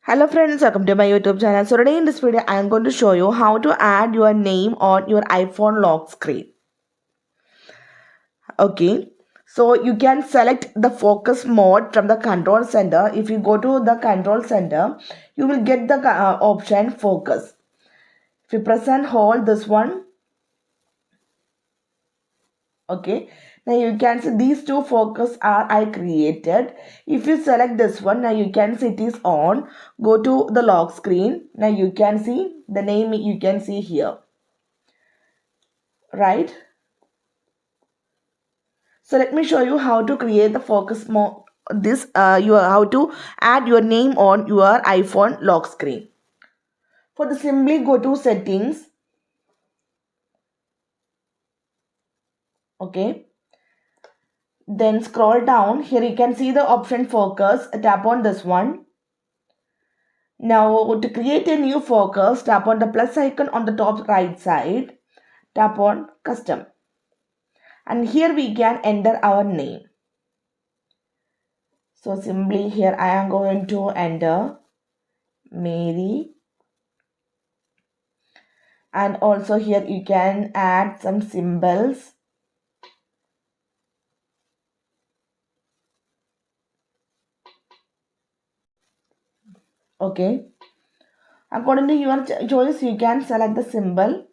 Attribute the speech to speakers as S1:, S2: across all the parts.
S1: Hello friends, welcome to my YouTube channel. So today in this video, I am going to show you how to add your name on your iPhone lock screen. Okay, so you can select the focus mode from the control center. If you go to the control center, you will get the option focus. If you press and hold this one, okay, now you can see these two focus are I created. If you select this one, now you can see it is on. Go to the lock screen. Now you can see the name, you can see here, right? So let me show you how to create the focus mode. How to add your name on your iPhone lock screen. For the simply go to settings. Okay. Then scroll down. Here you can see the option focus. Tap on this one. Now to create a new focus, tap on the plus icon on the top right side. Tap on custom. And here we can enter our name. So simply here I am going to enter Mary. And also here you can add some symbols. Okay, according to your choice you can select the symbol.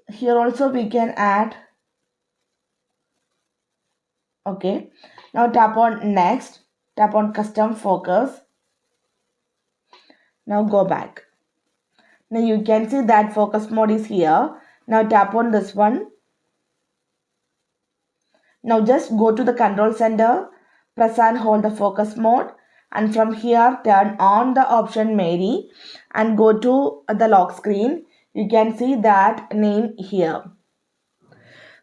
S1: Here also we can add. Okay, now tap on next, tap on custom focus. Now go back. Now you can see that focus mode is here. Now tap on this one. Now just go to the control center, press and hold the focus mode, and from here turn on the option Mary and go to the lock screen. You can see that name here.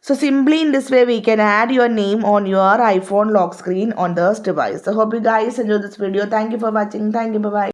S1: So simply in this way we can add your name on your iPhone lock screen on this device. So hope you guys enjoyed this video. Thank you for watching. Thank you. Bye bye.